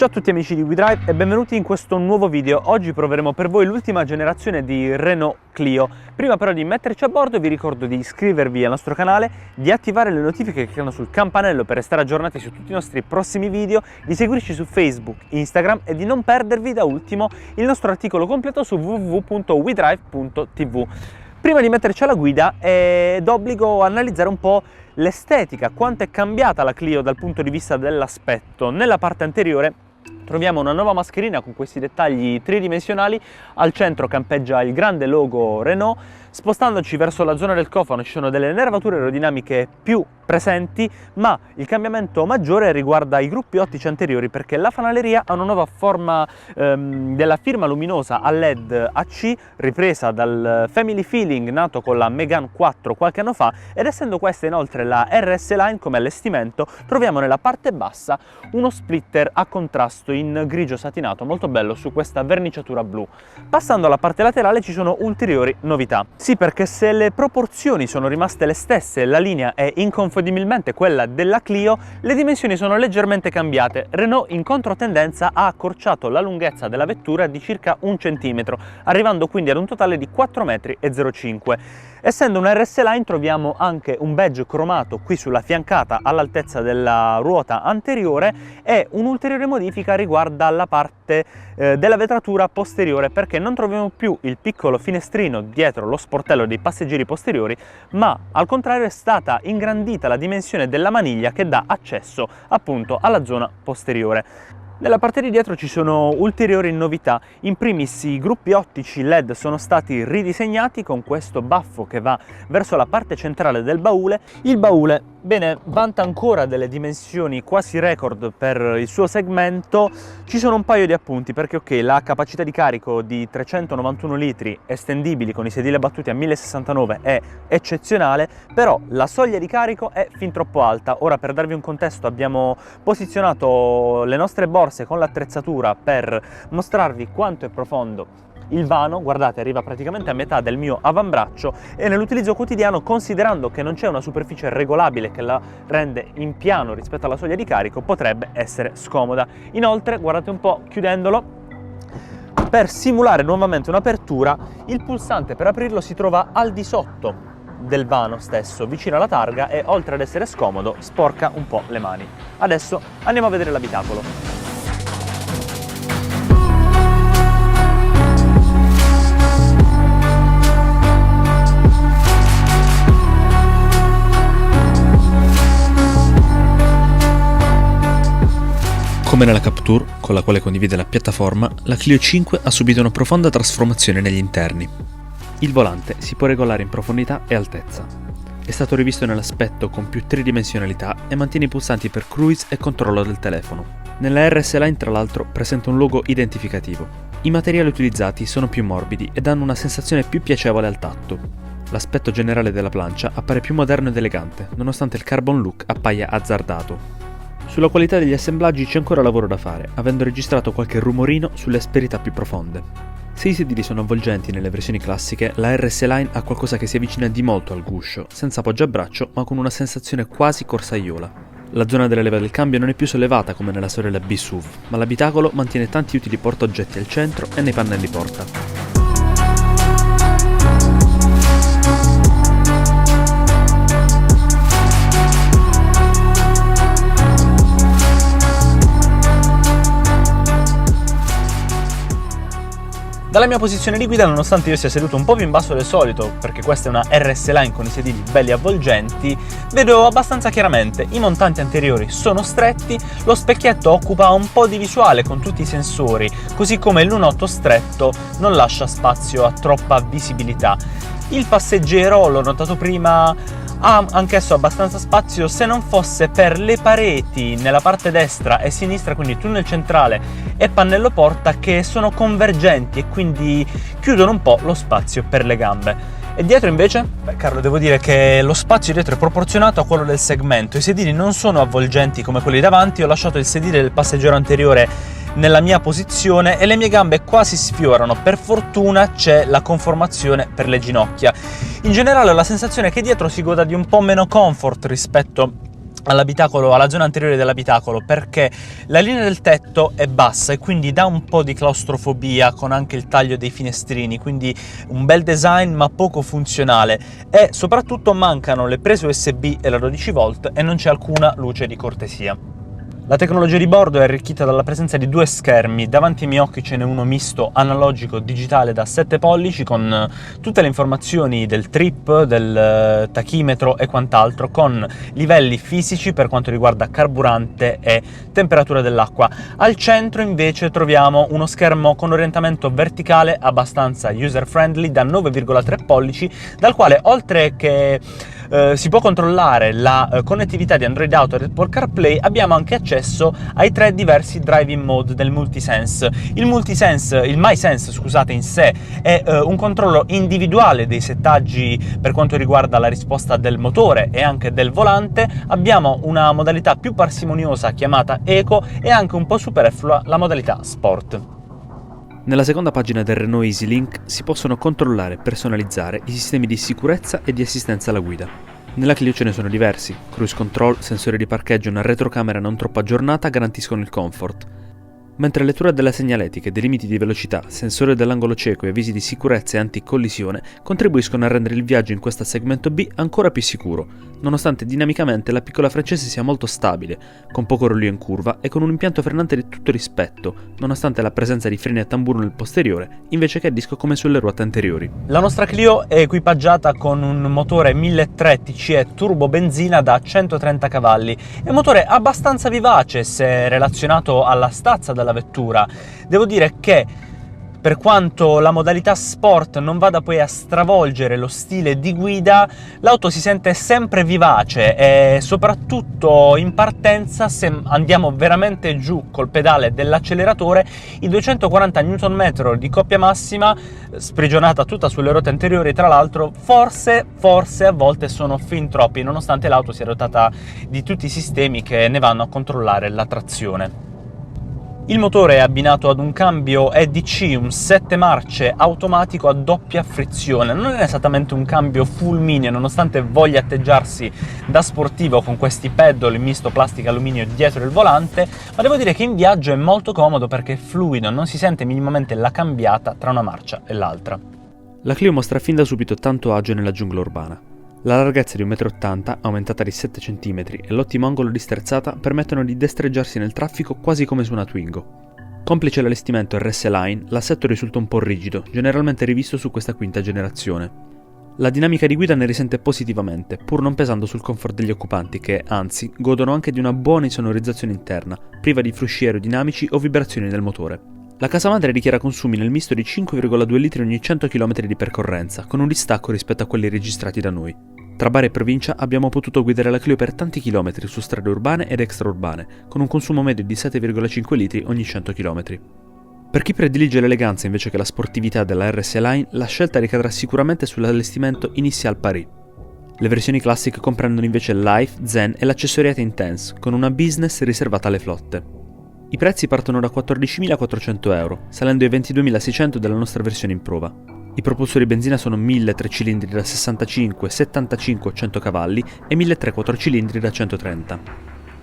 Ciao a tutti amici di WeDrive e benvenuti in questo nuovo video. Oggi proveremo per voi l'ultima generazione di Renault Clio. Prima però di metterci a bordo vi ricordo di iscrivervi al nostro canale, di attivare le notifiche che clicano sul campanello per restare aggiornati su tutti i nostri prossimi video, di seguirci su Facebook, Instagram e di non perdervi da ultimo il nostro articolo completo su www.wedrive.tv. Prima di metterci alla guida è d'obbligo analizzare un po' l'estetica, quanto è cambiata la Clio dal punto di vista dell'aspetto. Nella parte anteriore troviamo una nuova mascherina con questi dettagli tridimensionali, al centro campeggia il grande logo Renault. Spostandoci verso la zona del cofano ci sono delle nervature aerodinamiche più presenti, ma il cambiamento maggiore riguarda i gruppi ottici anteriori, perché la fanaleria ha una nuova forma della firma luminosa a LED AC, ripresa dal Family Feeling nato con la Megane 4 qualche anno fa, ed essendo questa inoltre la RS Line come allestimento, troviamo nella parte bassa uno splitter a contrasto in grigio satinato molto bello su questa verniciatura blu. Passando alla parte laterale ci sono ulteriori novità. Sì, perché se le proporzioni sono rimaste le stesse e la linea è inconfondibilmente quella della Clio, le dimensioni sono leggermente cambiate. Renault in controtendenza ha accorciato la lunghezza della vettura di circa 1 centimetro, arrivando quindi ad un totale di 4,05 m. Essendo una RS Line troviamo anche un badge cromato qui sulla fiancata all'altezza della ruota anteriore, e un'ulteriore modifica riguarda la parte della vetratura posteriore, perché non troviamo più il piccolo finestrino dietro lo sportello dei passeggeri posteriori, ma al contrario è stata ingrandita la dimensione della maniglia che dà accesso appunto alla zona posteriore. Nella parte di dietro ci sono ulteriori novità. In primis i gruppi ottici LED sono stati ridisegnati con questo baffo che va verso la parte centrale del baule. Il baule, bene, vanta ancora delle dimensioni quasi record per il suo segmento. Ci sono un paio di appunti, perché ok, la capacità di carico di 391 litri estendibili con i sedili abbattuti a 1069 è eccezionale, però la soglia di carico è fin troppo alta. Ora, per darvi un contesto, abbiamo posizionato le nostre borse con l'attrezzatura per mostrarvi quanto è profondo il vano. Guardate, arriva praticamente a metà del mio avambraccio, e nell'utilizzo quotidiano, considerando che non c'è una superficie regolabile che la rende in piano rispetto alla soglia di carico, potrebbe essere scomoda. Inoltre, guardate un po', chiudendolo, per simulare nuovamente un'apertura, il pulsante per aprirlo si trova al di sotto del vano stesso, vicino alla targa, e oltre ad essere scomodo sporca un po' le mani. Adesso andiamo a vedere l'abitacolo. Come nella Captur, con la quale condivide la piattaforma, la Clio 5 ha subito una profonda trasformazione negli interni. Il volante si può regolare in profondità e altezza. È stato rivisto nell'aspetto con più tridimensionalità e mantiene i pulsanti per cruise e controllo del telefono. Nella RS Line, tra l'altro, presenta un logo identificativo. I materiali utilizzati sono più morbidi e danno una sensazione più piacevole al tatto. L'aspetto generale della plancia appare più moderno ed elegante, nonostante il carbon look appaia azzardato. Sulla qualità degli assemblaggi c'è ancora lavoro da fare, avendo registrato qualche rumorino sulle asperità più profonde. Se i sedili sono avvolgenti nelle versioni classiche, la RS Line ha qualcosa che si avvicina di molto al guscio, senza appoggiabraccio ma con una sensazione quasi corsaiola. La zona della leva del cambio non è più sollevata come nella sorella B-SUV, ma l'abitacolo mantiene tanti utili portaoggetti al centro e nei pannelli porta. Dalla mia posizione di guida, nonostante io sia seduto un po' più in basso del solito, perché questa è una RS Line con i sedili belli avvolgenti, vedo abbastanza chiaramente. I montanti anteriori sono stretti, lo specchietto occupa un po' di visuale con tutti i sensori, così come il lunotto stretto non lascia spazio a troppa visibilità. Il passeggero, l'ho notato prima, ha anch'esso abbastanza spazio, se non fosse per le pareti nella parte destra e sinistra, quindi tunnel centrale e pannello porta, che sono convergenti e quindi chiudono un po' lo spazio per le gambe. E dietro invece? Beh, Carlo, devo dire che lo spazio dietro è proporzionato a quello del segmento. I sedili non sono avvolgenti come quelli davanti. Ho lasciato il sedile del passeggero anteriore nella mia posizione e le mie gambe quasi sfiorano. Per fortuna c'è la conformazione per le ginocchia. In generale ho la sensazione che dietro si goda di un po' meno comfort rispetto all'abitacolo, alla zona anteriore dell'abitacolo, perché la linea del tetto è bassa e quindi dà un po' di claustrofobia, con anche il taglio dei finestrini, quindi un bel design ma poco funzionale, e soprattutto mancano le prese USB e la 12 volt e non c'è alcuna luce di cortesia. La tecnologia di bordo è arricchita dalla presenza di 2 schermi. Davanti ai miei occhi ce n'è uno misto analogico digitale da 7 pollici con tutte le informazioni del trip, del tachimetro e quant'altro, con livelli fisici per quanto riguarda carburante e temperatura dell'acqua. Al centro invece troviamo uno schermo con orientamento verticale abbastanza user friendly da 9,3 pollici, dal quale, oltre che si può controllare la connettività di Android Auto e Apple CarPlay, abbiamo anche accesso ai 3 diversi driving mode del MultiSense. Il MySense, scusate, in sé è un controllo individuale dei settaggi per quanto riguarda la risposta del motore e anche del volante. Abbiamo una modalità più parsimoniosa chiamata Eco e anche un po' superflua la modalità Sport. Nella seconda pagina del Renault EasyLink si possono controllare e personalizzare i sistemi di sicurezza e di assistenza alla guida. Nella Clio ce ne sono diversi: cruise control, sensore di parcheggio e una retrocamera non troppo aggiornata garantiscono il comfort, mentre lettura della segnaletica e dei limiti di velocità, sensore dell'angolo cieco e avvisi di sicurezza e anticollisione contribuiscono a rendere il viaggio in questo segmento B ancora più sicuro, nonostante dinamicamente la piccola francese sia molto stabile, con poco rollio in curva e con un impianto frenante di tutto rispetto, nonostante la presenza di freni a tamburo nel posteriore, invece che a disco come sulle ruote anteriori. La nostra Clio è equipaggiata con un motore 1.3 TCE turbo benzina da 130 cavalli, è un motore abbastanza vivace se relazionato alla stazza della vettura. Devo dire che, per quanto la modalità Sport non vada poi a stravolgere lo stile di guida, l'auto si sente sempre vivace e soprattutto in partenza, se andiamo veramente giù col pedale dell'acceleratore, i 240 Nm di coppia massima, sprigionata tutta sulle ruote anteriori tra l'altro, forse a volte sono fin troppi, nonostante l'auto sia dotata di tutti i sistemi che ne vanno a controllare la trazione. Il motore è abbinato ad un cambio EDC, un 7 marce automatico a doppia frizione. Non è esattamente un cambio fulmineo, nonostante voglia atteggiarsi da sportivo con questi pedal in misto plastica e alluminio dietro il volante, ma devo dire che in viaggio è molto comodo perché è fluido, non si sente minimamente la cambiata tra una marcia e l'altra. La Clio mostra fin da subito tanto agio nella giungla urbana. La larghezza di 1,80 m, aumentata di 7 cm, e l'ottimo angolo di sterzata permettono di destreggiarsi nel traffico quasi come su una Twingo. Complice l'allestimento RS Line, l'assetto risulta un po' rigido, generalmente rivisto su questa quinta generazione. La dinamica di guida ne risente positivamente, pur non pesando sul comfort degli occupanti che, anzi, godono anche di una buona insonorizzazione interna, priva di frusci aerodinamici o vibrazioni del motore. La casa madre dichiara consumi nel misto di 5,2 litri ogni 100 km di percorrenza, con un distacco rispetto a quelli registrati da noi. Tra Bari e provincia abbiamo potuto guidare la Clio per tanti chilometri su strade urbane ed extraurbane, con un consumo medio di 7,5 litri ogni 100 km. Per chi predilige l'eleganza invece che la sportività della RS Line, la scelta ricadrà sicuramente sull'allestimento Initial Paris. Le versioni classiche comprendono invece Life, Zen e l'accessoriata Intense, con una business riservata alle flotte. I prezzi partono da 14.400 euro, salendo ai 22.600 della nostra versione in prova. I propulsori benzina sono 1.3 cilindri da 65, 75 o 100 cavalli e 1.3 4 cilindri da 130.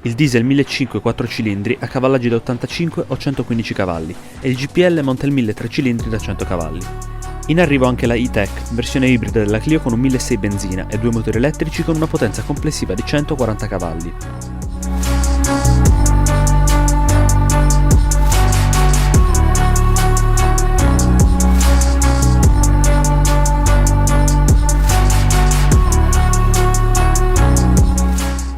Il diesel 1.500 4 cilindri ha cavallaggi da 85 o 115 cavalli e il GPL monta il 1.3 cilindri da 100 cavalli. In arrivo anche la E-Tech, versione ibrida della Clio con un 1.600 benzina e 2 motori elettrici con una potenza complessiva di 140 cavalli.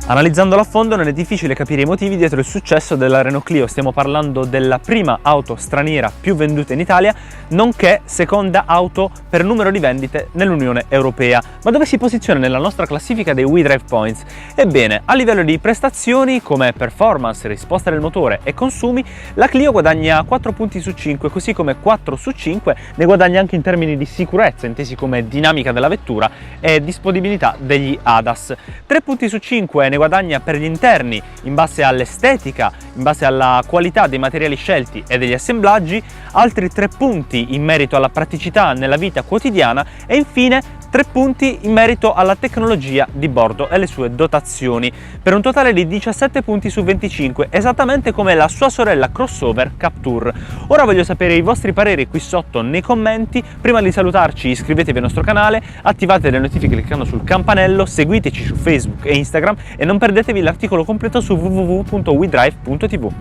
Analizzandola a fondo non è difficile capire i motivi dietro il successo della Renault Clio. Stiamo parlando della prima auto straniera più venduta in Italia, nonché seconda auto per numero di vendite nell'Unione Europea. Ma dove si posiziona nella nostra classifica dei WeDrive Points? Ebbene, a livello di prestazioni come performance, risposta del motore e consumi, la Clio guadagna 4 punti su 5, così come 4 su 5 ne guadagna anche in termini di sicurezza, intesi come dinamica della vettura e disponibilità degli ADAS. 3 punti su 5 ne guadagna per gli interni, in base all'estetica, in base alla qualità dei materiali scelti e degli assemblaggi, altri 3 punti in merito alla praticità nella vita quotidiana e infine 3 punti in merito alla tecnologia di bordo e le sue dotazioni, per un totale di 17 punti su 25, esattamente come la sua sorella crossover Captur. Ora voglio sapere i vostri pareri qui sotto nei commenti. Prima di salutarci iscrivetevi al nostro canale, attivate le notifiche cliccando sul campanello, seguiteci su Facebook e Instagram e non perdetevi l'articolo completo su www.wedrive.tv.